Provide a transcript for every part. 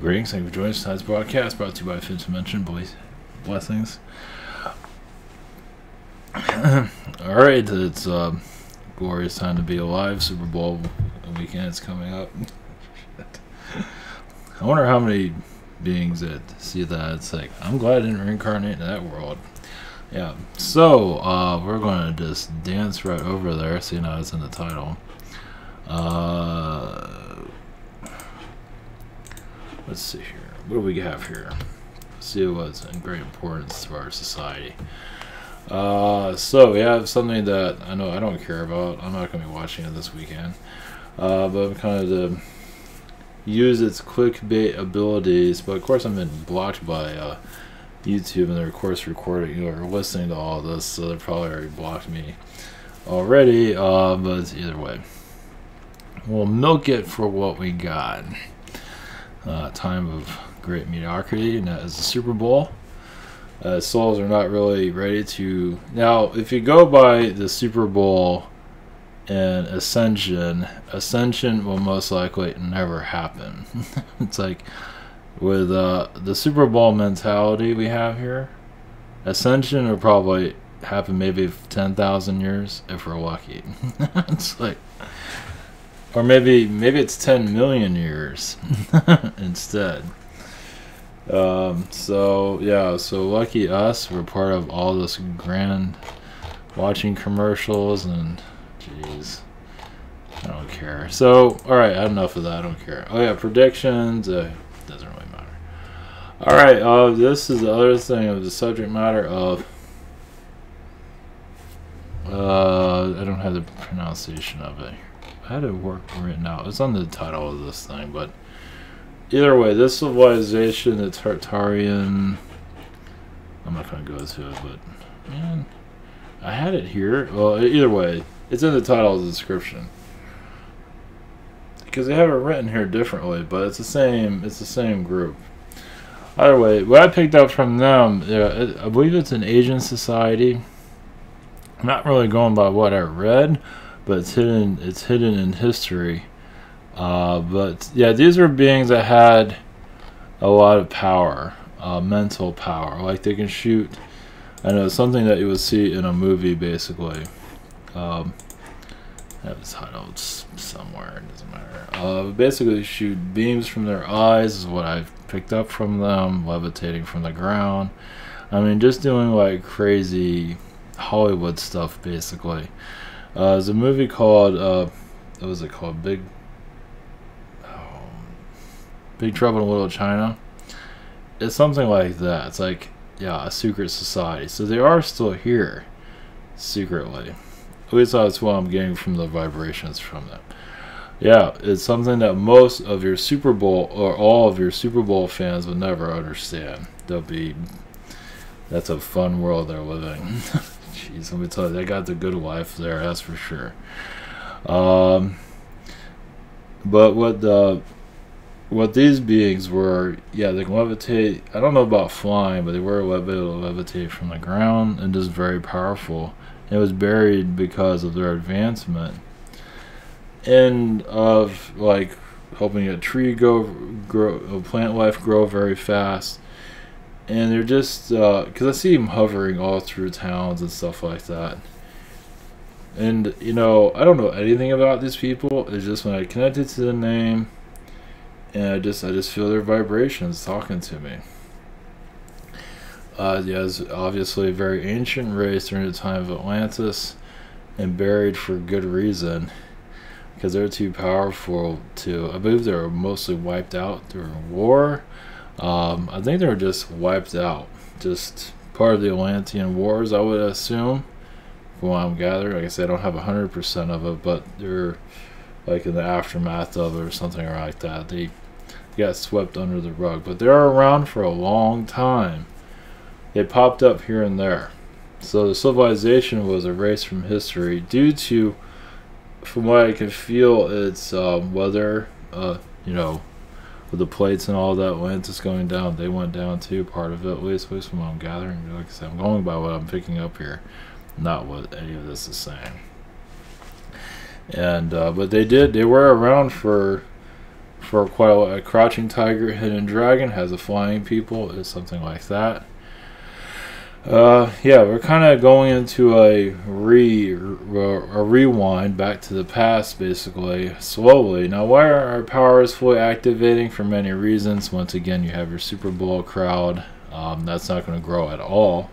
Greetings, thank you for joining tonight's broadcast, brought to you by Fifth Dimension. Boys, blessings. Alright, it's glorious time to be alive. Super Bowl weekend is coming up. I wonder how many beings that see that. It's like, I'm glad I didn't reincarnate in that world. Yeah, so we're going to just dance right over there, seeing how it's in the title. Let's see here. What do we have here? Let's see what's in great importance to our society. So we have something that I know I don't care about. I'm not going to be watching it this weekend. But I'm kind of to use its clickbait abilities. But of course, I've been blocked by YouTube, and they're of course recording or listening to all this, so they probably already blocked me already. But either way, we'll milk it for what we got. Time of great mediocrity, and that is the Super Bowl. Souls are not really ready to... Now, if you go by the Super Bowl and Ascension will most likely never happen. It's like, with the Super Bowl mentality we have here, Ascension will probably happen maybe 10,000 years, if we're lucky. It's like... Or maybe it's 10 million years instead. So yeah, so lucky us, we're part of all this grand watching commercials, and jeez, I don't care. So alright, I had enough of that, I don't care. Oh yeah, predictions, doesn't really matter. Alright, this is the other thing of the subject matter of I don't have the pronunciation of it. I had it written out. It's on the title of this thing, but either way, this civilization, the Tartarian, I'm not going to go to it, but man, I had it here. Well, either way, it's in the title of the description, because they have it written here differently, but it's the same group. Either way, what I picked up from them, yeah, I believe it's an Asian society. I'm not really going by what I read, but it's hidden in history. But yeah, these are beings that had a lot of power, mental power. Like they can shoot. I know something that you would see in a movie, basically. I have it titled somewhere. It doesn't matter. Basically, shoot beams from their eyes is what I've picked up from them. Levitating from the ground. I mean, just doing like crazy Hollywood stuff, basically. There's a movie called, what was it called? Big Trouble in Little China. It's something like that. It's like, yeah, a secret society. So they are still here, secretly. At least that's what I'm getting from the vibrations from them. Yeah, it's something that most of your Super Bowl, or all of your Super Bowl fans would never understand. That's a fun world they're living. Jeez, let me tell you, they got the good life there, that's for sure. But what these beings were, yeah, they can levitate. I don't know about flying, but they were able to levitate from the ground, and just very powerful. It was buried because of their advancement, and of like helping a tree grow, plant life grow very fast. And they're just, because I see them hovering all through towns and stuff like that. And, you know, I don't know anything about these people. It's just when I connect it to the name, and I just feel their vibrations talking to me. Yeah, it's obviously a very ancient race during the time of Atlantis, and buried for good reason, because they're too powerful to, I believe they were mostly wiped out during war. I think they were just wiped out, just part of the Atlantean Wars, I would assume, from what I'm gathering. Like I said, I don't have 100% of it, but they're like in the aftermath of it or something like that. They got swept under the rug, but they're around for a long time. They popped up here and there. So the civilization was erased from history due to, from what I can feel, its weather, you know, with the plates and all that, Atlantis going down, they went down too, part of it, at least from what I'm gathering. Like I said, I'm going by what I'm picking up here, not what any of this is saying. And but they were around for for quite a while. A crouching tiger, hidden dragon has a flying people. It's something like that. Yeah, we're kind of going into a rewind back to the past, basically, slowly. Now, why are our powers fully activating? For many reasons. Once again, you have your Super Bowl crowd. That's not going to grow at all.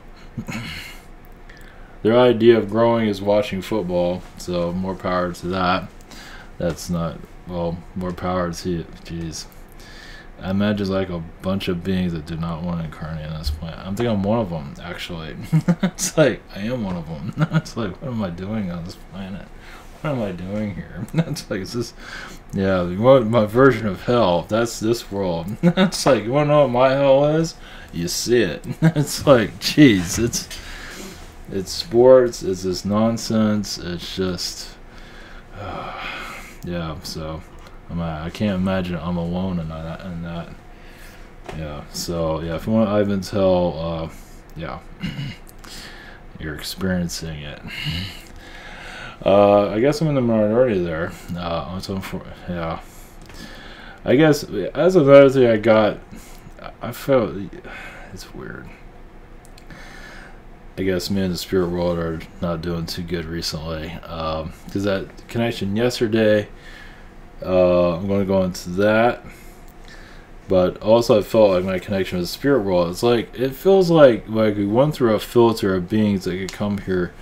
Their idea of growing is watching football, so more power to that. That's not, well, more power to you. Jeez. I imagine like a bunch of beings that do not want to incarnate on this planet. I'm thinking I'm one of them, actually. It's like, I am one of them. It's like, what am I doing on this planet? What am I doing here? It's like, it's just, yeah, my version of hell, that's this world. It's like, you want to know what my hell is? You see it. It's like, jeez, it's sports, it's this nonsense, it's just, yeah, so. I can't imagine I'm alone in that. Yeah, so yeah, if you want Ivan tell, yeah, you're experiencing it. I guess I'm in the minority there. Yeah, I guess as another thing I felt it's weird. I guess me and the spirit world are not doing too good recently. Because that connection yesterday. I'm going to go into that, but also I felt like my connection with the spirit world, it's like, it feels like we went through a filter of beings that could come here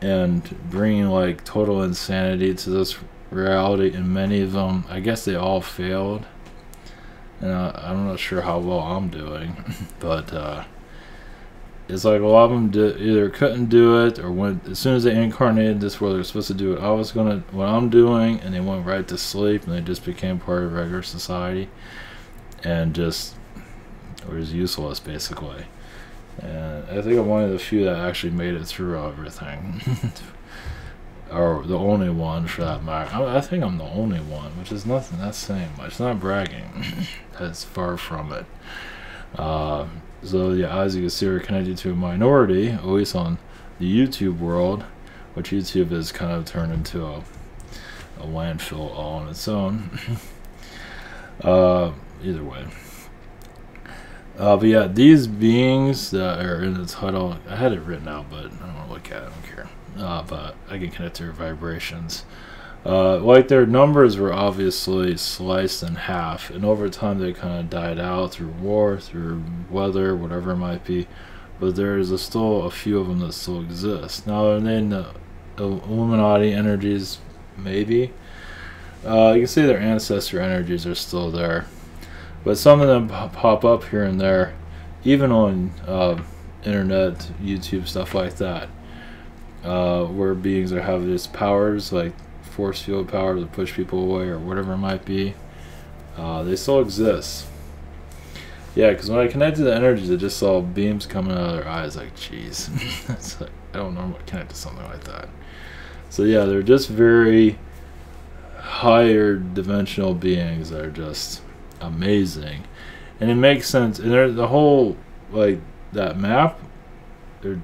and bring like total insanity to this reality, and many of them, I guess they all failed, and I'm not sure how well I'm doing, but it's like a lot of them either couldn't do it, or as soon as they incarnated this world, they're supposed to do what I'm doing, and they went right to sleep, and they just became part of regular society, and just was useless, basically. And I think I'm one of the few that actually made it through everything, or the only one for that matter. I think I'm the only one, which is nothing. That's saying much. It's not bragging. That's far from it. So yeah, as you can see, we're connected to a minority, at least on the YouTube world, which YouTube has kind of turned into a landfill all on its own. Either way. But yeah, these beings that are in the title, I had it written out, but I don't want to look at it, I don't care. But I can connect to their vibrations. Like their numbers were obviously sliced in half, and over time they kind of died out through war, through weather, whatever it might be. But there's still a few of them that still exist. Now, are they in the Illuminati energies? Maybe. You can see their ancestor energies are still there, but some of them pop up here and there, even on internet, YouTube, stuff like that, where beings are having these powers like force field power to push people away or whatever it might be. They still exist. Yeah, because when I connected to the energies, I just saw beams coming out of their eyes. Like, jeez, it's like, I don't normally connect to something like that. So yeah, they're just very higher dimensional beings that are just amazing, and it makes sense. And they're the whole, like, that map, they're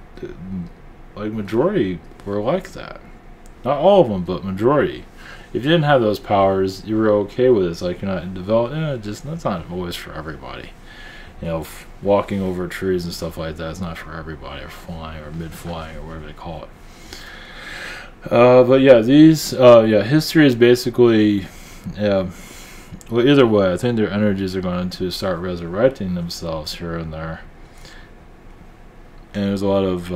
like majority were like that. Not all of them, but majority. If you didn't have those powers, you were okay with it. It's like you're not developed. Just that's not always for everybody. You know, walking over trees and stuff like that is not for everybody, or flying, or mid-flying, or whatever they call it. But yeah, these, yeah, history is basically, yeah. Well, either way, I think their energies are going to start resurrecting themselves here and there. And there's a lot of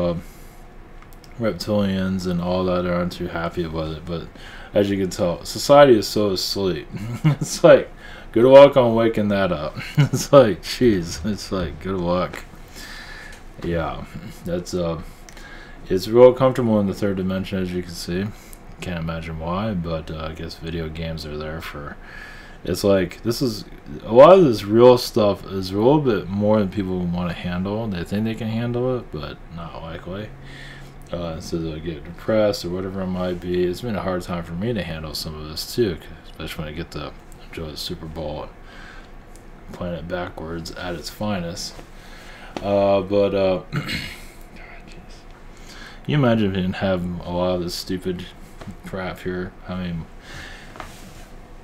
reptilians and all that aren't too happy with it, but as you can tell, society is so asleep. It's like, good luck on waking that up. It's like, jeez, it's like, good luck. Yeah, that's it's real comfortable in the third dimension, as you can see. Can't imagine why, but I guess video games are there for. It's like, this is a lot of this real stuff is a little bit more than people want to handle. They think they can handle it, but not likely. So they'll get depressed or whatever it might be. It's been a hard time for me to handle some of this too, especially when I get to enjoy the Super Bowl and playing it backwards at its finest. Can you imagine if you didn't have a lot of this stupid crap here? I mean,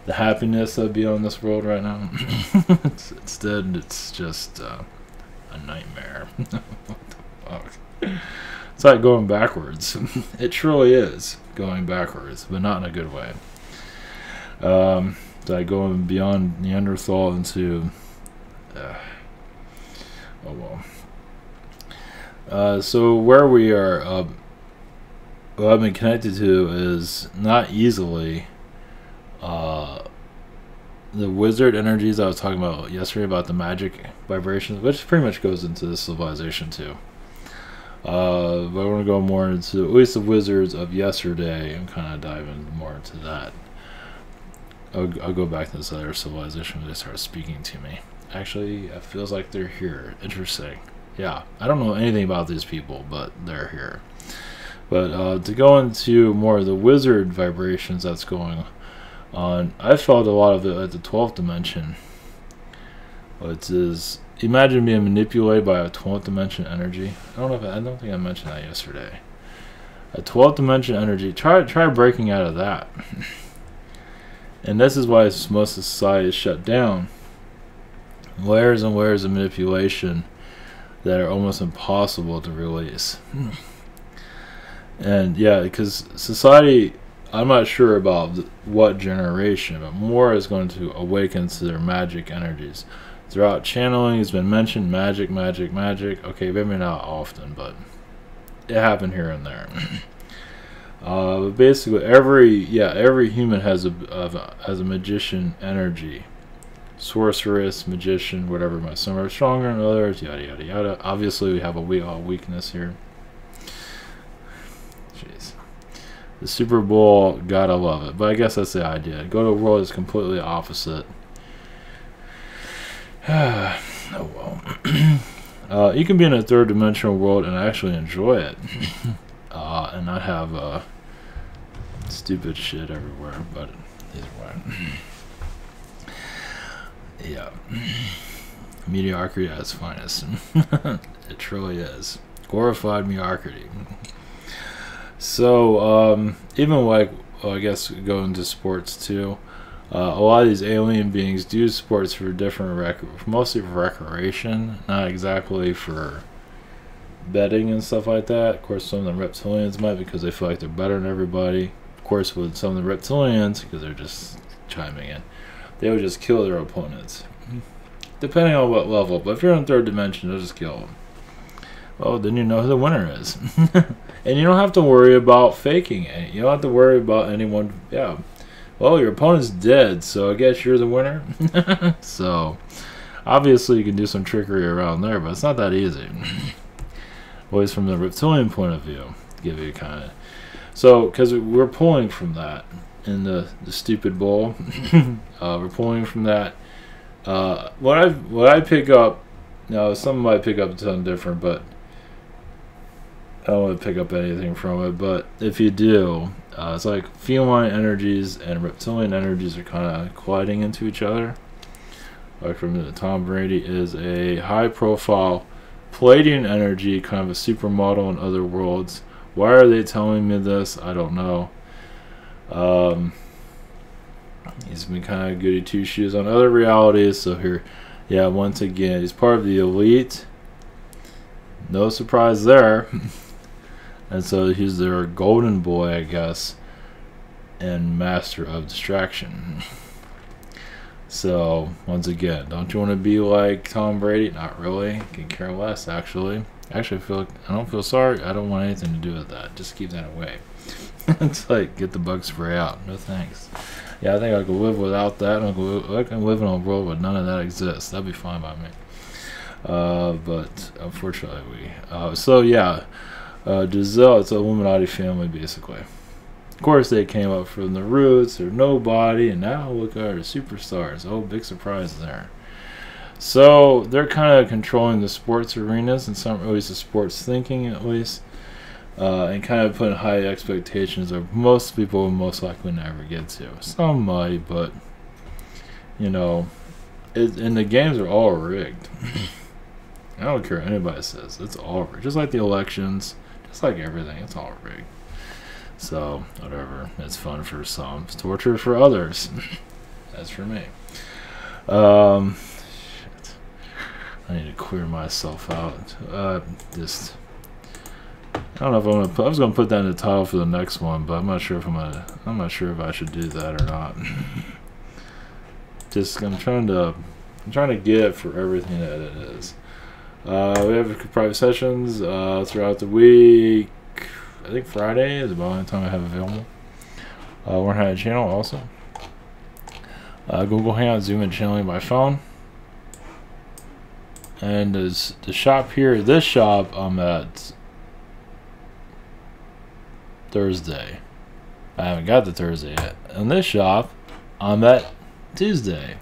the happiness that'd be on this world right now. Instead, it's just a nightmare. What the fuck? It's like going backwards. It truly is going backwards, but not in a good way. It's like going beyond Neanderthal into oh well. So where we are, what I've been connected to is not easily the wizard energies I was talking about yesterday, about the magic vibrations, which pretty much goes into this civilization too. But I want to go more into at least the wizards of yesterday and kind of dive in more into that. I'll go back to this other civilization when they start speaking to me. Actually, it feels like they're here. Interesting. Yeah, I don't know anything about these people, but they're here. But to go into more of the wizard vibrations that's going on, I felt a lot of it at the 12th dimension. Which is, imagine being manipulated by a 12th dimension energy. I don't think I mentioned that yesterday. A 12th dimension energy. Try breaking out of that. And this is why most of society is shut down. Layers and layers of manipulation that are almost impossible to release. And yeah, because society, I'm not sure about what generation, but more is going to awaken to their magic energies. Throughout channeling, it's been mentioned magic. Okay, maybe not often, but it happened here and there. But basically, every human has a magician energy, sorceress, magician, whatever. Some are stronger than others, yada yada yada. Obviously, we have a weakness here. Jeez, the Super Bowl, gotta love it. But I guess that's the idea. Go to a world that's completely opposite. Oh well. You can be in a third dimensional world and actually enjoy it, and not have stupid shit everywhere. But either way, yeah, mediocrity at its finest. It truly is glorified mediocrity. So even like, well, I guess going to sports too. A lot of these alien beings do sports for different mostly for recreation, not exactly for betting and stuff like that. Of course, some of the reptilians might, because they feel like they're better than everybody. Of course, with some of the reptilians, because they're just chiming in, they would just kill their opponents, depending on what level. But if you're in third dimension, they'll just kill them. Well, then you know who the winner is. And you don't have to worry about faking it. You don't have to worry about anyone. Yeah. Well, your opponent's dead, so I guess you're the winner. So, obviously you can do some trickery around there, but it's not that easy. Always from the reptilian point of view, give you kind of. So, because we're pulling from that in the stupid bowl, we're pulling from that. What I pick up, now some might pick up something different, but I don't want to pick up anything from it. But if you do, it's like feline energies and reptilian energies are kind of colliding into each other. Like from the Tom Brady is a high-profile Palladian energy, kind of a supermodel in other worlds. Why are they telling me this? I don't know. He's been kind of goody two-shoes on other realities. So here, yeah, once again, he's part of the elite. No surprise there. And so he's their golden boy, I guess, and master of distraction. So, once again, don't you want to be like Tom Brady? Not really. Can care less, actually. Actually, I don't feel sorry. I don't want anything to do with that. Just keep that away. It's like, get the bug spray out. No thanks. Yeah, I think I could live without that. I can live in a world where none of that exists. That'd be fine by me. But, unfortunately, so, yeah. Giselle, it's an Illuminati family, basically. Of course, they came up from the roots. They're nobody, and now look at our superstars. Oh, big surprise there. So they're kind of controlling the sports arenas, and some, at least the sports thinking, at least, and kind of putting high expectations of most people will most likely never get to. Some might, but you know, and the games are all rigged. I don't care what anybody says. It's all rigged, just like the elections. It's like everything, it's all rigged. So, whatever. It's fun for some. It's torture for others. As for me, shit. I need to clear myself out. Just. I don't know if I'm gonna put, I was gonna put that in the title for the next one, but I'm not sure if I'm not sure if I should do that or not. Just I'm trying to get it for everything that it is. We have private sessions throughout the week. I think Friday is about the only time I have available. We're on a channel also. Google Hangout, Zoom, and channeling by phone. And there's the shop here. This shop I'm at Thursday. I haven't got the Thursday yet. In this shop, I'm at Tuesday.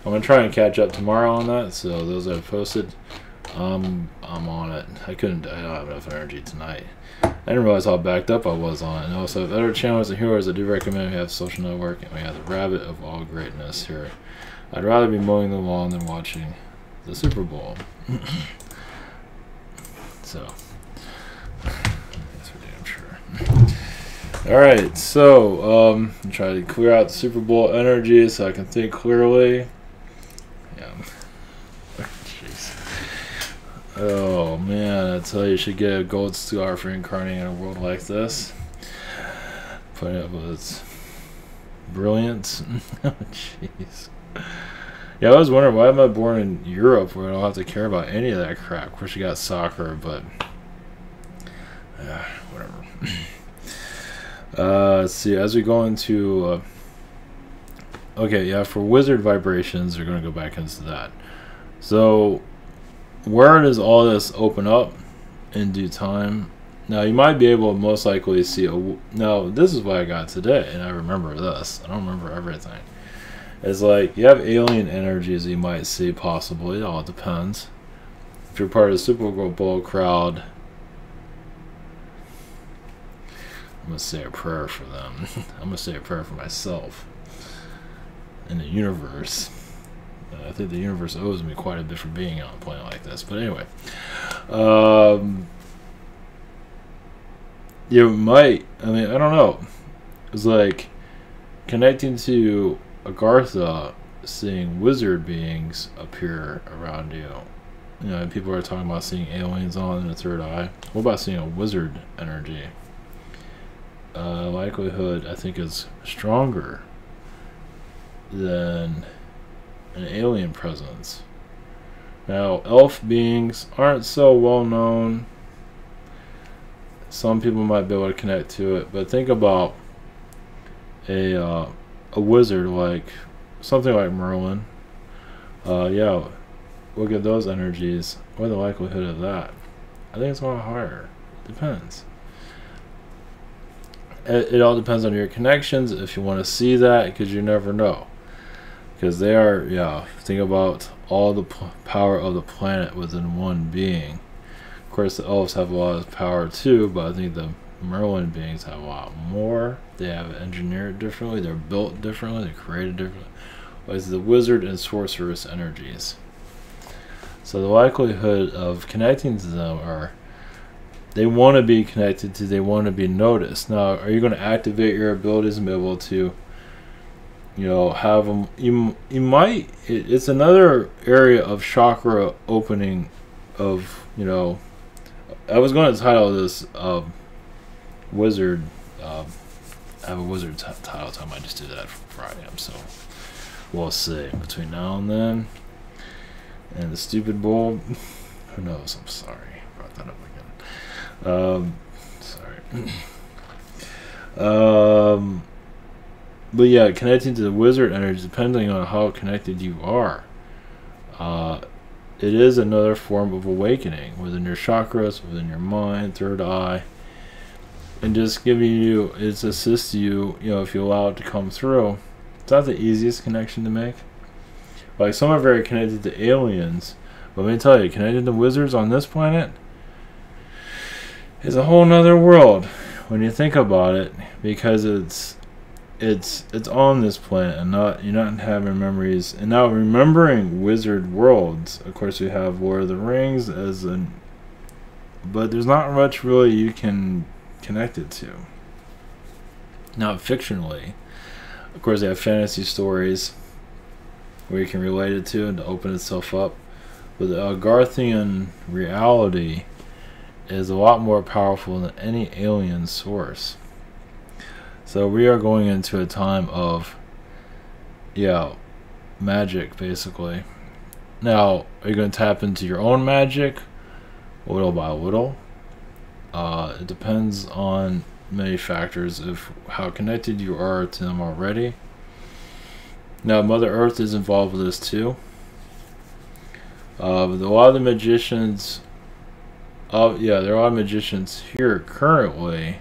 I'm gonna try and catch up tomorrow on that. So those I've posted, I'm on it. I don't have enough energy tonight. I didn't realize how backed up I was on it. And also, other channels and heroes, I do recommend we have Social Network and we have the Rabbit of All Greatness here. I'd rather be mowing the lawn than watching the Super Bowl. So. Alright, so I'm trying to clear out the Super Bowl energy so I can think clearly. Yeah. Jeez. Oh man, I tell you should get a gold star for incarnating in a world like this. Putting up with its brilliance. Oh jeez. Yeah, I was wondering why am I born in Europe where I don't have to care about any of that crap. Of course you got soccer, but whatever. Let's see, as we go into okay, yeah, for wizard vibrations we're going to go back into that. So where does all this open up in due time? Now you might be able to most likely see now this is what I got today, and I remember this. I don't remember everything. It's like you have alien energies you might see possibly. It all depends. If you're part of the Super Bowl crowd, I'm going to say a prayer for them. I'm going to say a prayer for myself and the universe. I think the universe owes me quite a bit for being on a planet like this. But anyway. You might, I mean, I don't know. It's like connecting to Agartha, seeing wizard beings appear around you. You know, people are talking about seeing aliens on in the third eye. What about seeing a wizard energy? Likelihood I think is stronger than an alien presence. Now elf beings aren't so well known. Some people might be able to connect to it, but think about a wizard like something like Merlin. Yeah, look at those energies. What the likelihood of that? I think it's a lot higher. Depends. It all depends on your connections if you want to see that, because you never know. Because they are, yeah, think about all the power of the planet within one being. Of course, the elves have a lot of power too, but I think the Merlin beings have a lot more. They have engineered differently, they're built differently, they're created differently. Whereas the wizard and sorceress energies. So the likelihood of connecting to them are, they want to be connected to, they want to be noticed. Now, are you going to activate your abilities and be able to, you know, have them? You might. It's another area of chakra opening. Of, you know, I was going to title this wizard. I have a wizard title, so I might just do that for Friday. So we'll see between now and then. And the stupid bull. Who knows? I'm sorry. Brought that up again. Sorry. But yeah, connecting to the wizard energy, depending on how connected you are, it is another form of awakening within your chakras, within your mind, third eye, and just giving you, it assists you, you know, if you allow it to come through. It's not the easiest connection to make. Like, some are very connected to aliens, but let me tell you, connected to wizards on this planet is a whole nother world when you think about it, because it's on this planet, and you're not having memories. And now, remembering wizard worlds, of course we have Lord of the Rings but there's not much really you can connect it to. Now fictionally, Of course, they have fantasy stories where you can relate it to and to open itself up. But the Agarthian reality is a lot more powerful than any alien source. So we are going into a time of, yeah, magic, basically. Now, are you going to tap into your own magic, little by little? It depends on many factors of how connected you are to them already. Now, Mother Earth is involved with this too. But a lot of the magicians, there are a lot of magicians here currently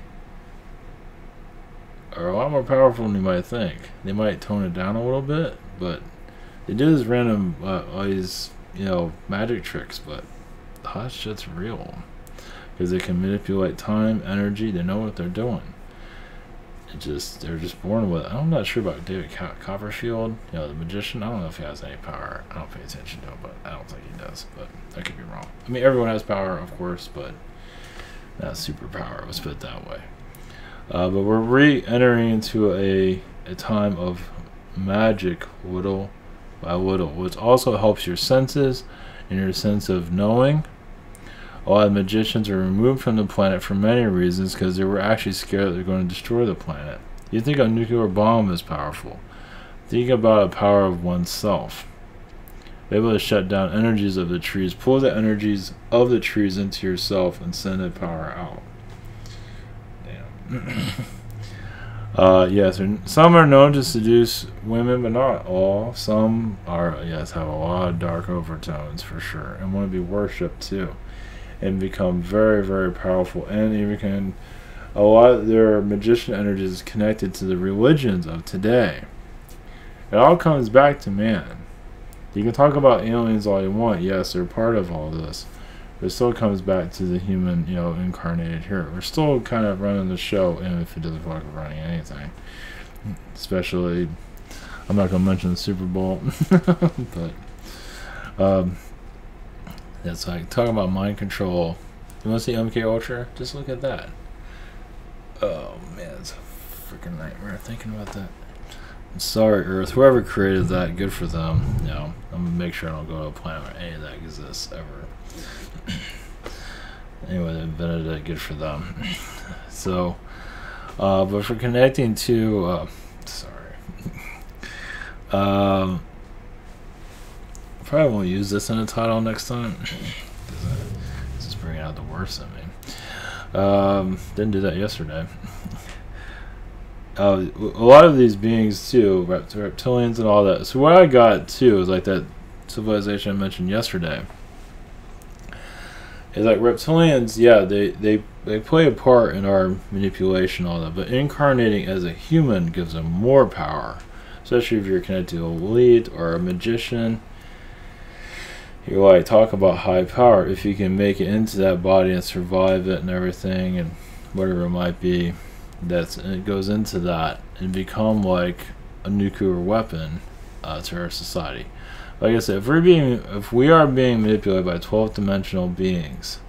are a lot more powerful than you might think. They might tone it down a little bit, but they do this random, all these, magic tricks, but the hot shit's real. Because they can manipulate time, energy, they know what they're doing. They're just born with it. I'm not sure about David Copperfield, the magician. I don't know if he has any power. I don't pay attention to him, but I don't think he does. But I could be wrong. I mean, everyone has power, of course, but not superpower. Let's put it that way. But we're re-entering into a time of magic, little by little, which also helps your senses and your sense of knowing. A lot of magicians are removed from the planet for many reasons because they were actually scared that they're going to destroy the planet. You think a nuclear bomb is powerful. Think about the power of oneself. Be able to shut down energies of the trees, pull the energies of the trees into yourself and send that power out. Damn. Yes, some are known to seduce women, but not all. Some are, have a lot of dark overtones for sure, and want to be worshipped too. And become very, very powerful, and even a lot of their magician energies is connected to the religions of today. It all comes back to man. You can talk about aliens all you want. Yes, they're part of all this. But it still comes back to the human, incarnated here. We're still kind of running the show, and if it doesn't feel like we're running anything. Especially, I'm not going to mention the Super Bowl, but it's like talking about mind control. You want to see MK Ultra? Just look at that. Oh man, it's a freaking nightmare thinking about that. I'm sorry, Earth. Whoever created that, good for them. I'm gonna make sure I don't go to a planet where any of that exists ever. Anyway, they invented it. Good for them. So, but for connecting to, probably won't use this in the title next time. This is bringing out the worst in me. Didn't do that yesterday. A lot of these beings too, reptilians and all that. So what I got too is like that civilization I mentioned yesterday. Is like reptilians, they play a part in our manipulation, all that. But incarnating as a human gives them more power, especially if you're connected to a elite or a magician. You like talk about high power. If you can make it into that body and survive it and everything and whatever it might be, it goes into that and become like a nuclear weapon to our society. Like I said, if we are being manipulated by 12-dimensional beings,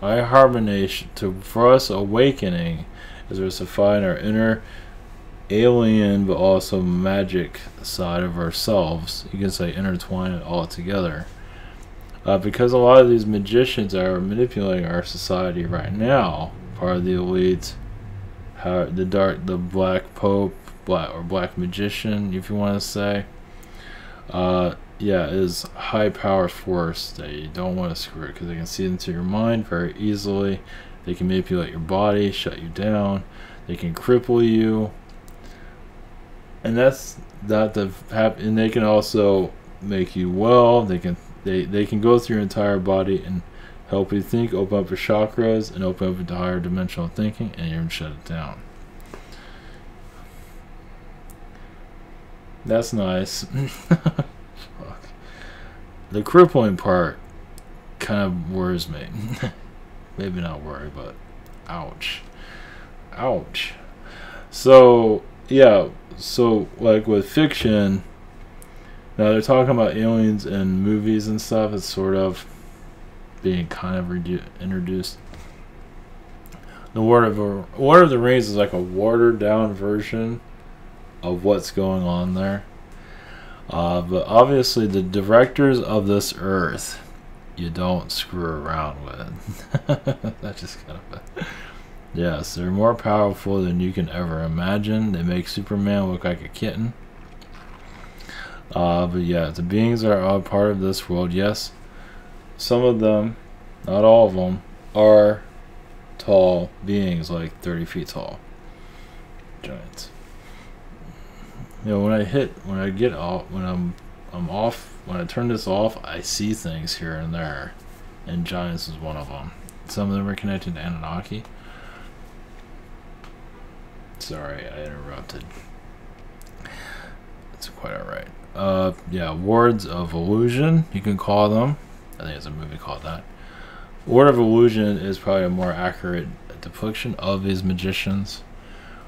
our hibernation for us awakening is we're finding our inner alien but also magic side of ourselves. You can say intertwine it all together. Because a lot of these magicians are manipulating our society right now, part of the elite, the black pope, black magician, if you want to say, is high power force that you don't want to screw it because they can see into your mind very easily. They can manipulate your body, shut you down. They can cripple you, and and they can also make you well. They can go through your entire body and help you think, open up your chakras, and open up into higher dimensional thinking, and even shut it down. That's nice. Fuck. The crippling part kind of worries me. Maybe not worry, but ouch. Ouch. So, like with fiction, now they're talking about aliens in movies and stuff. It's sort of being kind of introduced. The Lord of the Rings is like a watered down version of what's going on there. But obviously the directors of this earth, you don't screw around with. That's just kind of a... Yes, they're more powerful than you can ever imagine. They make Superman look like a kitten. But yeah, the beings are all part of this world. Yes, some of them, not all of them, are tall beings, like 30 feet tall. Giants. You know, when I get off, when I'm off, when I turn this off, I see things here and there, and giants is one of them. Some of them are connected to Anunnaki. Sorry, I interrupted. It's quite alright. Yeah, wards of illusion, you can call them. I think there's a movie called that. Ward of illusion is probably a more accurate depiction of these magicians,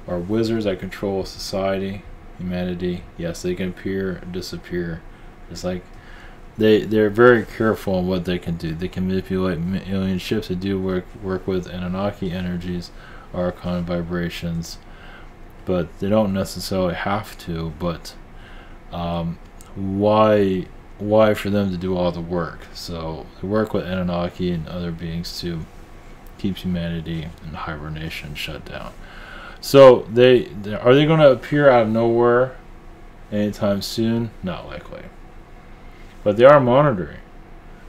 or wizards that control society, humanity. Yes, they can appear and disappear. It's like they're very careful on what they can do. They can manipulate alien ships. They do work with Anunnaki energies, archon vibrations, but they don't necessarily have to. But why for them to do all the work? So they work with Anunnaki and other beings to keep humanity in hibernation, shut down. So are they going to appear out of nowhere anytime soon? Not likely. But they are monitoring.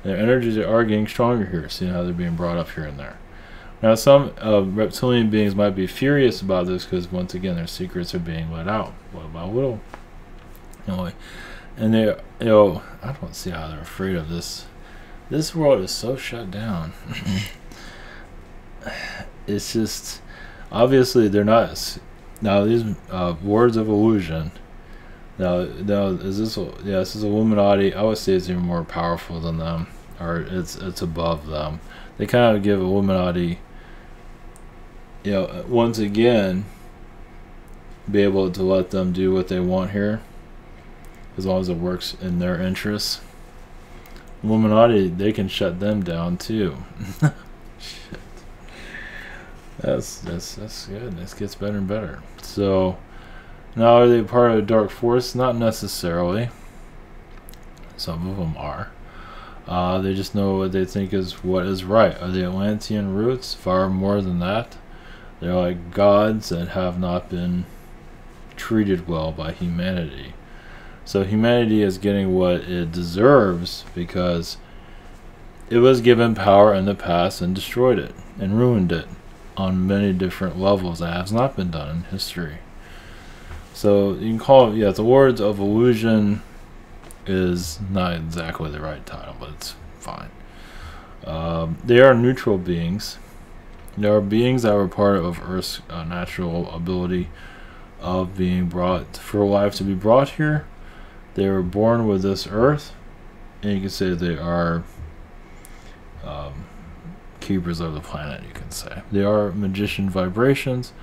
Their energies are getting stronger here, seeing how they're being brought up here and there. Now, some reptilian beings might be furious about this because, once again, their secrets are being let out little by little. Anyway, and they, I don't see how they're afraid of this. This world is so shut down. It's just, obviously, they're not. Now, these wards of illusion. Now, is this? Yeah, this is Illuminati. I would say it's even more powerful than them, or it's above them. They kind of give Illuminati, once again, be able to let them do what they want here, as long as it works in their interests. Illuminati, they can shut them down too. Shit. That's good. This gets better and better. So now, are they part of a dark force? Not necessarily. Some of them are. They just know what they think is what is right. Are they Atlantean roots? Far more than that. They're like gods that have not been treated well by humanity. So humanity is getting what it deserves because it was given power in the past and destroyed it and ruined it on many different levels that has not been done in history. So you can call it, the words of illusion is not exactly the right title, but it's fine. They are neutral beings. They are beings that were part of Earth's natural ability of being brought, for life to be brought here. They were born with this Earth, and you can say they are keepers of the planet, you can say. They are magician vibrations.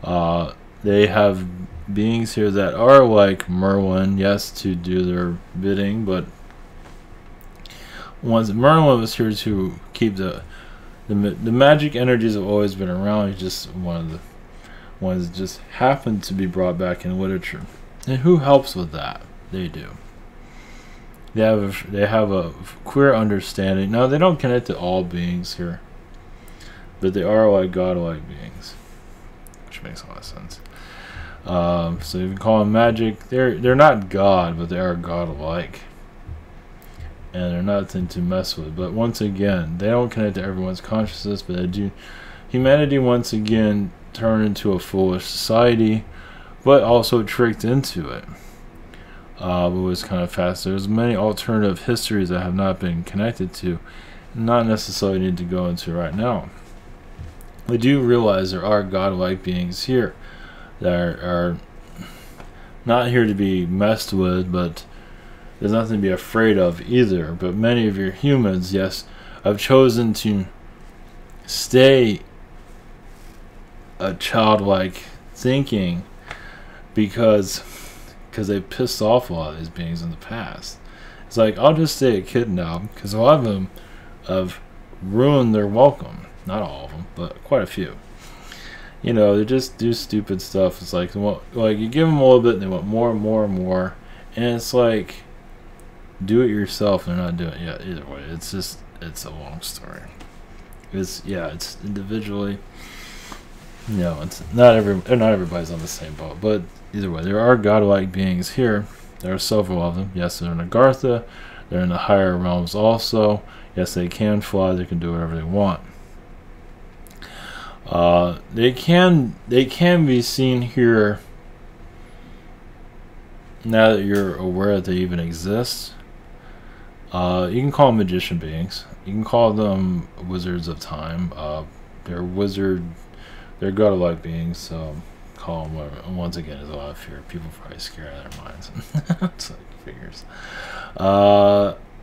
They have beings here that are like Merlin, yes, to do their bidding, but once Merlin was here to keep the magic energies have always been around. He's just one of the ones that just happened to be brought back in literature. And who helps with that? They do. They have a clear understanding. Now, they don't connect to all beings here, but they are like godlike beings, which makes a lot of sense. So you can call them magic. They're not God, but they are godlike, and they're nothing to mess with. But once again, they don't connect to everyone's consciousness, but they do. Humanity once again turned into a foolish society, but also tricked into it. It was kind of fast. There's many alternative histories that have not been connected to, not necessarily need to go into right now. We do realize there are godlike beings here that are not here to be messed with, but there's nothing to be afraid of either. But many of your humans, yes, have chosen to stay a childlike thinking because they pissed off a lot of these beings in the past. It's like, I'll just stay a kid now, because a lot of them have ruined their welcome. Not all of them, but quite a few. you know, they just do stupid stuff. It's like, like you give them a little bit, and they want more and more and more, and it's like, do it yourself. They're not doing it. Yeah, either way, it's a long story. It's individually. You know, it's not everybody's on the same boat, but either way, there are godlike beings here. There are several of them. Yes, they're in Agartha. They're in the higher realms also. Yes, they can fly. They can do whatever they want. They can be seen here now that you're aware that they even exist. You can call them magician beings. You can call them wizards of time. They're godlike beings, so call them whatever. Once again, there's a lot of fear. People probably scared out of their minds. It's like figures.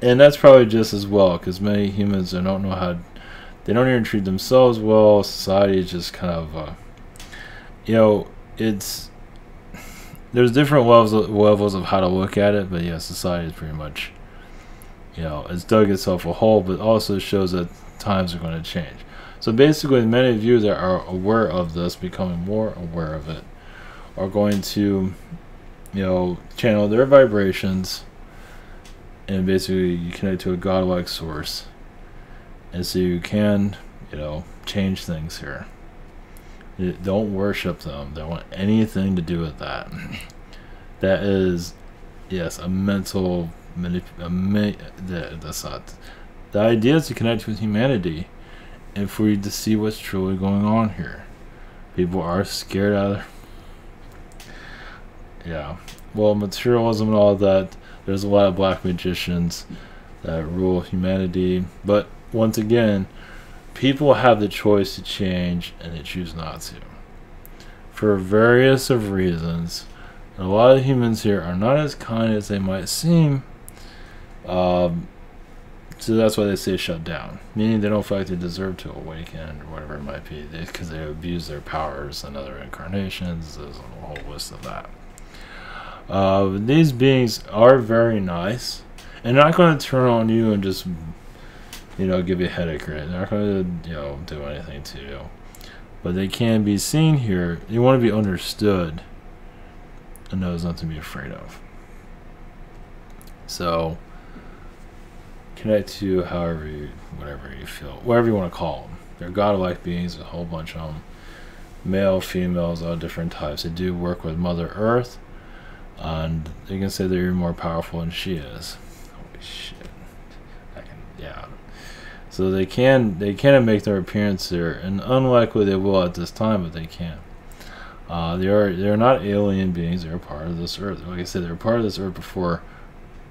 And that's probably just as well, because many humans they don't even treat themselves well. Society is just kind of, there's different levels of how to look at it, but yeah, society is pretty much, it's dug itself a hole, but also shows that times are going to change. So basically, many of you that are aware of this, becoming more aware of it, are going to, channel their vibrations, and basically you connect to a godlike source, and so you can, change things here. Don't worship them. Don't want anything to do with that. That is, yes, a mental that's not. The idea is to connect with humanity, and for you to see what's truly going on here. People are scared out of well, materialism and all of that. There's a lot of black magicians that rule humanity, but once again, people have the choice to change, and they choose not to, for various of reasons. And a lot of humans here are not as kind as they might seem. So that's why they say shut down, meaning they don't feel like they deserve to awaken or whatever it might be, because they abuse their powers in other incarnations. There's a whole list of that. These beings are very nice, and they're not going to turn on you and just, give you a headache, right? They're not going to, do anything to you. But they can be seen here. You want to be understood and know there's nothing to be afraid of. So connect to whatever you feel, whatever you want to call them. They're godlike beings, a whole bunch of them. Male, females, all different types. They do work with Mother Earth, and you can say that you're more powerful than she is. Holy shit. So they can make their appearance here, and unlikely they will at this time, but they can. They're not alien beings. They're part of this Earth. Like I said, they're part of this Earth before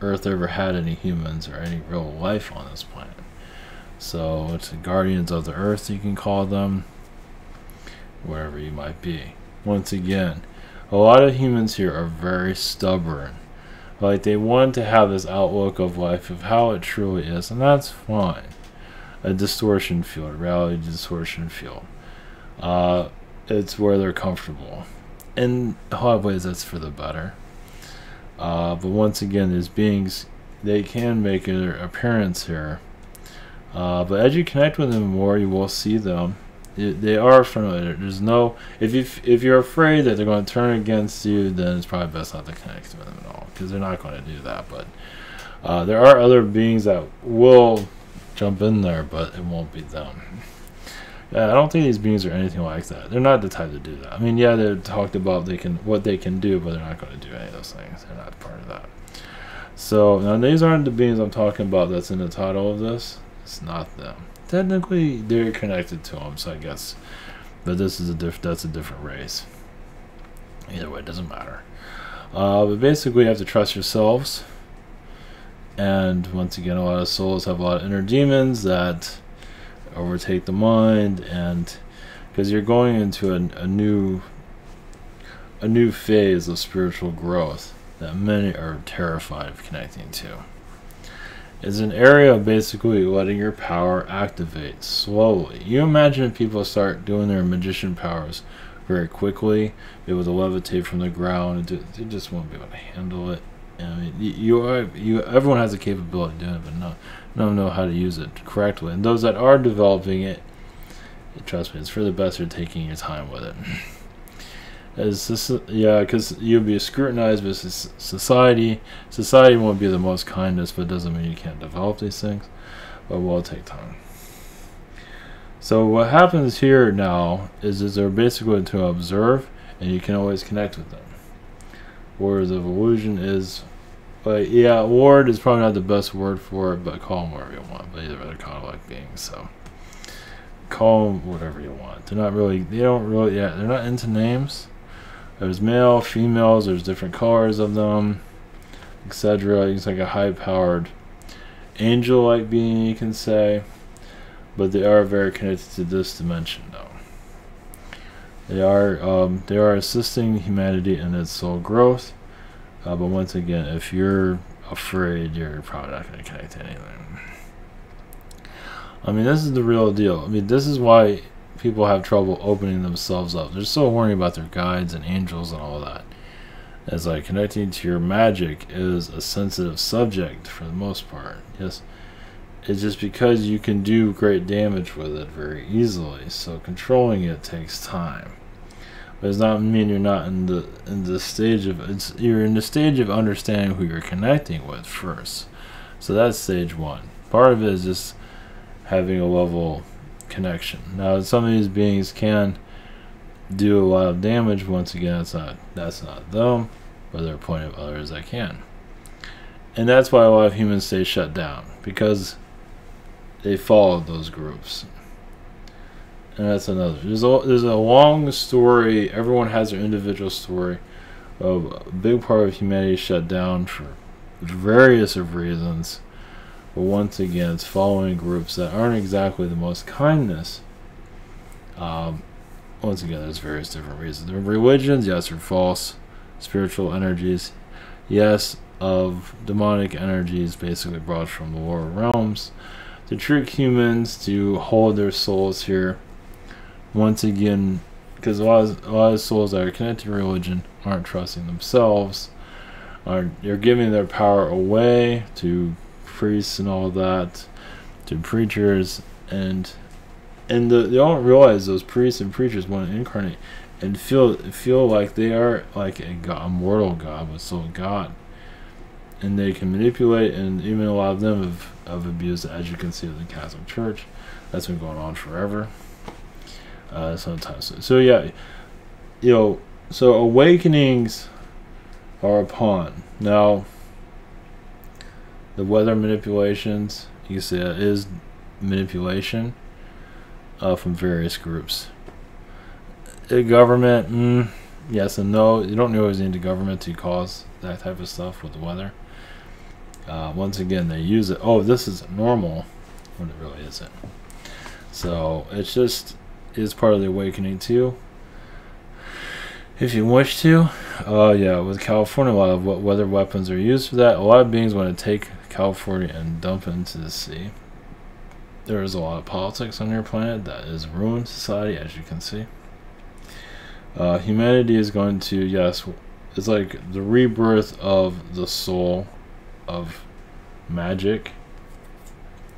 Earth ever had any humans or any real life on this planet. So it's the guardians of the Earth, you can call them, wherever you might be. Once again, a lot of humans here are very stubborn. Like, they want to have this outlook of life of how it truly is, and that's fine. A distortion field, a reality distortion field. It's where they're comfortable. In a lot of ways, that's for the better. But once again, these beings, they can make their appearance here. But as you connect with them more, you will see them. They are familiar. There's no, if you're afraid that they're going to turn against you, then it's probably best not to connect with them at all, because they're not going to do that. But there are other beings that will jump in there, but it won't be them. I don't think these beings are anything like that. They're not the type to do that. I mean, yeah, they're talked about what they can do, but they're not going to do any of those things. They're not part of that. So now these aren't the beings I'm talking about that's in the title of this. It's not them. Technically, they're connected to them, so I guess. But this is that's a different race. Either way, it doesn't matter. But basically, you have to trust yourselves. And once again, a lot of souls have a lot of inner demons that overtake the mind, and because you're going into a new phase of spiritual growth that many are terrified of connecting to. It's an area of basically letting your power activate slowly. You imagine if people start doing their magician powers very quickly, be able to levitate from the ground, and they just won't be able to handle it. I mean, everyone has the capability of doing it, but none know how to use it correctly. And those that are developing it, Trust me, it's for the best. You're taking your time with it. Is this, yeah, because you'll be scrutinized by society. Society won't be the most kindness, but it doesn't mean you can't develop these things. But will take time. So what happens here now is they're basically to observe, and you can always connect with them. Words of illusion is, but yeah, ward is probably not the best word for it, but call them whatever you want. But either they're kind of like beings, so call them whatever you want. They're not really, they don't really, yeah, they're not into names. There's male, females, there's different colors of them, etc. It's like a high-powered angel-like being, you can say, but they are very connected to this dimension, though. They are assisting humanity in its soul growth, but once again, if you're afraid, you're probably not going to connect to anything. I mean, this is the real deal. I mean, this is why people have trouble opening themselves up. They're so horny about their guides and angels and all that. It's like connecting to your magic is a sensitive subject for the most part. Yes, it's just because you can do great damage with it very easily. So controlling it takes time. But it does not mean you're not in the stage of you're in the stage of understanding who you're connecting with first. So that's stage one. Part of it is just having a level connection. Now, some of these beings can do a lot of damage. Once again, that's not them, but there are plenty of others that can. And that's why a lot of humans stay shut down, because they follow those groups. And that's another. There's a long story. Everyone has their individual story of a big part of humanity shut down for various of reasons. But once again, it's following groups that aren't exactly the most kindness. Once again, there's various different reasons. There are religions, yes, are false. Spiritual energies, yes, of demonic energies, basically brought from the lower realms to trick humans to hold their souls here. Once again, because a lot of souls that are connected to religion aren't trusting themselves. They're giving their power away to priests and all that, to preachers, and they don't realize those priests and preachers want to incarnate and feel like they are like a mortal god, but still God, and they can manipulate, and even a lot of them have abused, as you can see, of the Catholic Church. That's been going on forever. Sometimes, so yeah, so awakenings are upon now. The weather manipulations, you can see it is manipulation from various groups. The government, yes and no. You don't always need the government to cause that type of stuff with the weather. Once again, they use it. Oh, this is normal, when it really isn't. So it's just is part of the awakening too. If you wish to, yeah, with California, a lot of weather weapons are used for that. A lot of beings want to take California and dump it into the sea. There is a lot of politics on your planet that is ruined society, as you can see. Humanity is going to, yes, it's like the rebirth of the soul of magic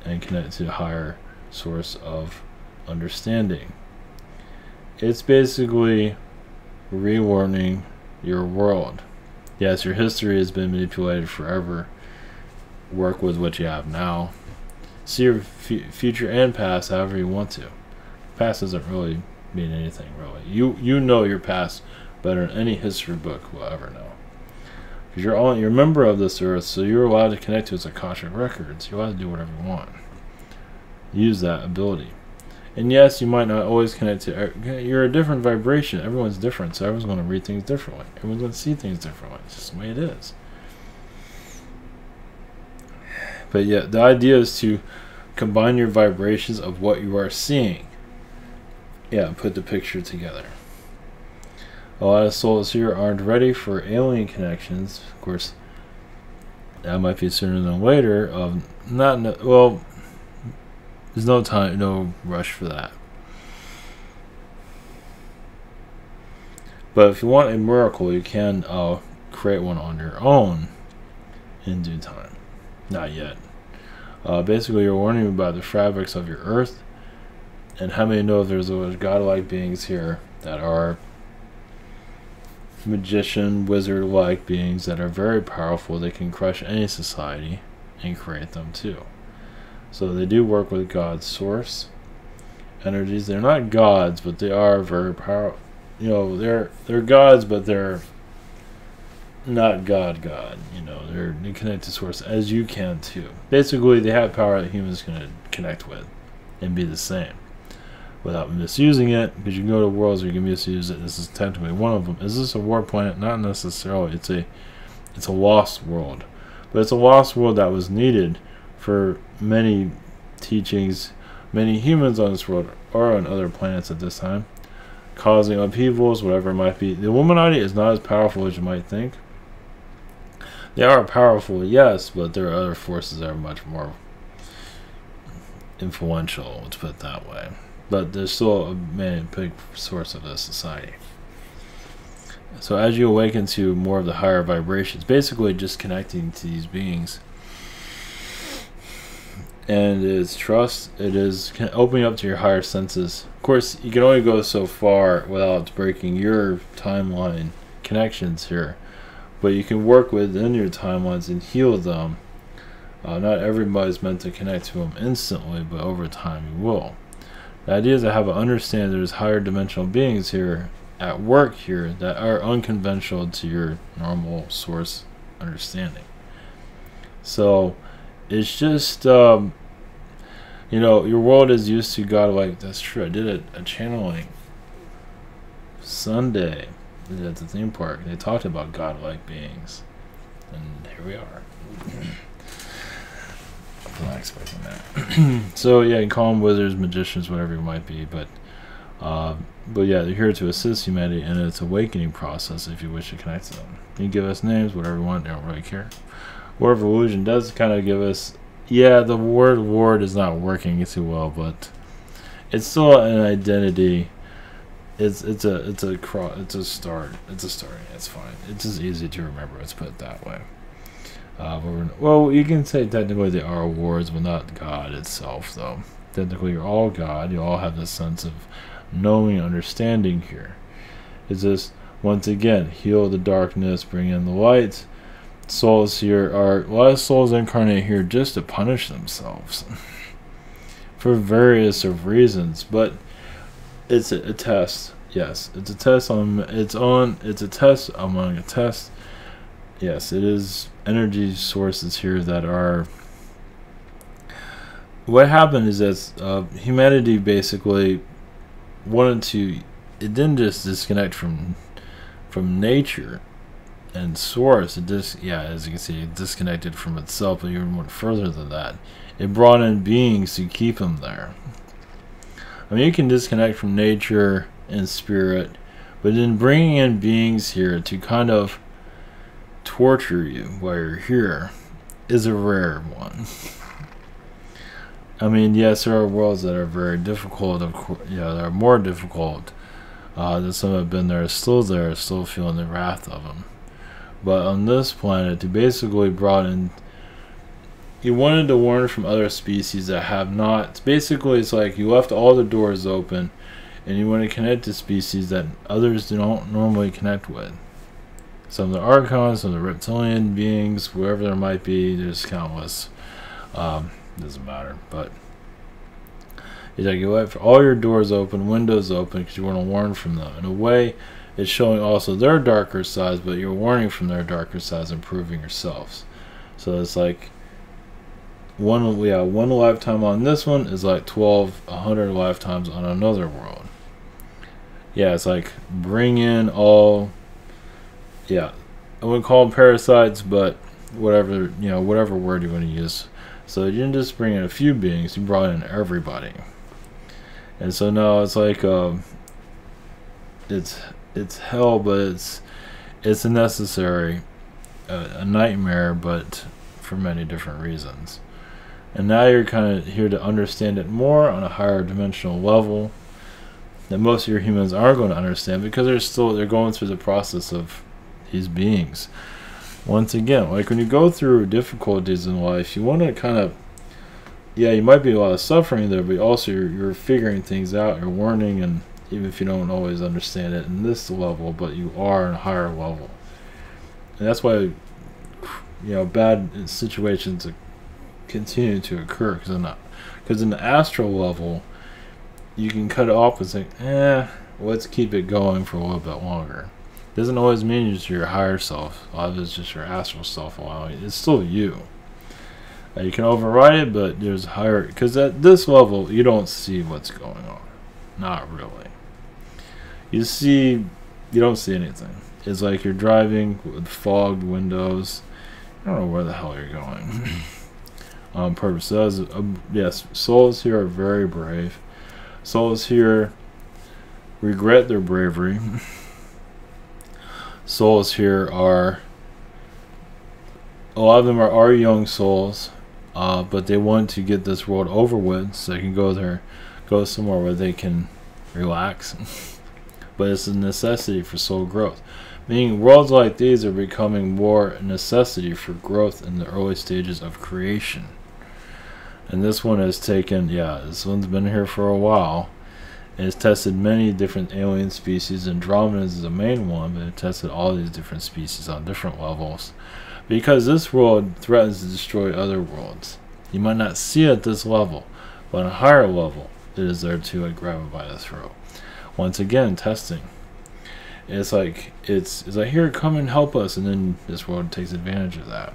and connect to a higher source of understanding. It's basically relearning your world. Yes, your history has been manipulated forever. Work with what you have now. See your future and past however you want to. Past doesn't really mean anything, really. You know your past better than any history book will ever know. Because you're a member of this earth, so you're allowed to connect to its Akashic records. You're allowed to do whatever you want. Use that ability. And yes, you might not always connect to... You're a different vibration. Everyone's different, so everyone's going to read things differently. Everyone's going to see things differently. It's just the way it is. But yeah, the idea is to combine your vibrations of what you are seeing. Yeah, put the picture together. A lot of souls here aren't ready for alien connections. Of course, that might be sooner than later. Well, there's no time, no rush for that. But if you want a miracle, you can create one on your own in due time. Not yet. Basically, you're learning about the fabrics of your earth And how many know there's godlike beings here that are magician, wizard-like beings that are very powerful? They can crush any society and create them too. So they do work with God's source energies. They're not gods, but they are very powerful. You know, they're gods, but they're not God. You know, they're connected to source as you can too. Basically, they have power that humans can connect with and be the same without misusing it. Because you can go to worlds where you can misuse it. This is technically one of them. Is this a war planet? Not necessarily. It's a lost world, but it's a lost world that was needed for many teachings. Many humans on this world or on other planets at this time, causing upheavals, whatever it might be. The Illuminati is not as powerful as you might think. They are powerful, yes, but there are other forces that are much more influential, let's put it that way. But there's still a big source of this society. So as you awaken to more of the higher vibrations, basically just connecting to these beings, and it's trust, it is opening up to your higher senses. Of course, you can only go so far without breaking your timeline connections here, but you can work within your timelines and heal them. Not everybody's meant to connect to them instantly, but over time you will. The idea is to have an understanding there's higher dimensional beings here at work here that are unconventional to your normal source understanding. So it's just you know, your world is used to godlike. That's true. I did a channeling Sunday at the theme park. They talked about godlike beings, and here we are. I'm not expecting that. So yeah, you can call them wizards, magicians, whatever it might be, but yeah, they're here to assist humanity in its awakening process. If you wish to connect to them, you can give us names, whatever you want. They don't really care. Word of Illusion does kind of give us. Yeah, the word "ward" is not working too well, but it's still an identity. It's a start. It's a starting. It's fine. It's just easy to remember. Let's put it that way. Well, you can say technically they are wards, but not God itself, though. Technically, you're all God. You all have this sense of knowing, understanding here. It's just, once again, heal the darkness, bring in the light. Souls here are, a lot of souls incarnate here just to punish themselves for various of reasons, but it's a test. Yes, it's a test it's a test among a test. Yes, it is energy sources here that are. What happened is that humanity basically wanted to. It didn't just disconnect from nature and source. It just, yeah, as you can see, it disconnected from itself, but even went further than that. It brought in beings to keep them there. I mean, you can disconnect from nature and spirit, but then bringing in beings here to kind of torture you while you're here is a rare one. I mean, yes, there are worlds that are very difficult, of course, yeah, that are more difficult. That some have been there, still feeling the wrath of them. But on this planet, you basically brought in. You wanted to warn from other species that have not. Basically, it's like you left all the doors open, and you want to connect to species that others don't normally connect with. Some of the Archons, some of the reptilian beings, whoever there might be, there's countless. Doesn't matter, but it's like you left all your doors open, windows open, because you want to warn from them. In a way, it's showing also their darker sides, but you're warning from their darker sides, improving yourselves. So it's like one lifetime on this one is like 100 lifetimes on another world. Yeah, it's like bring in all. Yeah, I wouldn't call them parasites, but whatever, whatever word you want to use. So you didn't just bring in a few beings; you brought in everybody. And so now it's like it's hell, but it's a necessary a nightmare, but for many different reasons. And now you're kind of here to understand it more on a higher dimensional level that most of your humans are going to understand, because they're going through the process of these beings. Once again, like when you go through difficulties in life, you want to kind of, yeah, you might be a lot of suffering there, but also you're figuring things out, you're learning, and even if you don't always understand it in this level, but you are in a higher level. And that's why, you know, bad situations continue to occur, because in the astral level, you can cut it off and say, let's keep it going for a little bit longer. Doesn't always mean it's your higher self. A lot of it's just your astral self allowing. It's still you. You can override it, but there's higher, because at this level you don't see what's going on. Not really. You don't see anything. It's like you're driving with fogged windows. I don't know where the hell you're going. On purpose. So yes, souls here are very brave. Souls here regret their bravery. Souls here are, a lot of them are young souls, but they want to get this world over with so they can go somewhere where they can relax. But it's a necessity for soul growth. Meaning worlds like these are becoming more a necessity for growth in the early stages of creation. And this one has taken, this one's been here for a while. It has tested many different alien species. Andromeda is the main one, but it tested all these different species on different levels. Because this world threatens to destroy other worlds. You might not see it at this level, but on a higher level, it is there to grab it by the throat. Once again, testing. It's like here, come and help us, and then this world takes advantage of that.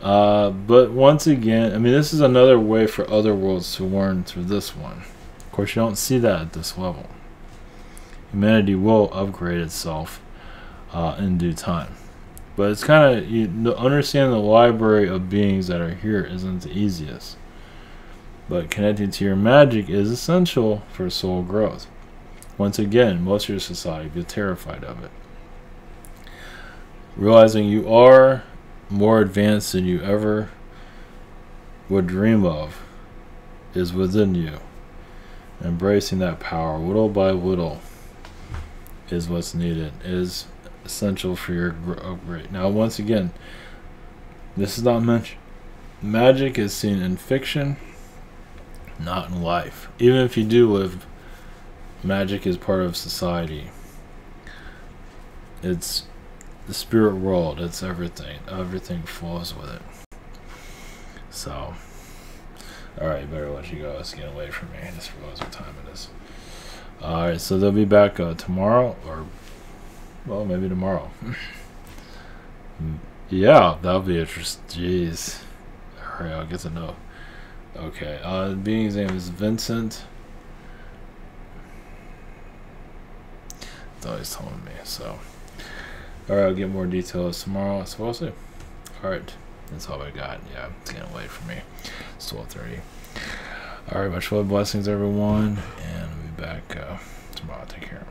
But once again, I mean, this is another way for other worlds to learn through this one. Of course, you don't see that at this level. Humanity will upgrade itself in due time. But it's kind of, understanding the library of beings that are here isn't the easiest. But connecting to your magic is essential for soul growth. Once again, most of your society be terrified of it. Realizing you are more advanced than you ever would dream of is within you. Embracing that power little by little is what's needed, is essential for your upgrade. Now, once again, this is not mentioned. Magic is seen in fiction, not in life. Even if you do live, magic is part of society. It's the spirit world. It's everything. Everything flows with it. So, alright, better let you go. It's getting late for me. I just realized what time it is. Alright, so they'll be back tomorrow, or, well, maybe tomorrow. Yeah, that'll be interesting. Jeez. Alright, I'll get to know. Okay, the being's name is Vincent. That's all he's telling me, so. Alright, I'll get more details tomorrow, so we'll see. Alright, that's all I got. Yeah, it's getting late for me. It's 12:30. Alright, much love, blessings, everyone, and we'll be back tomorrow. Take care.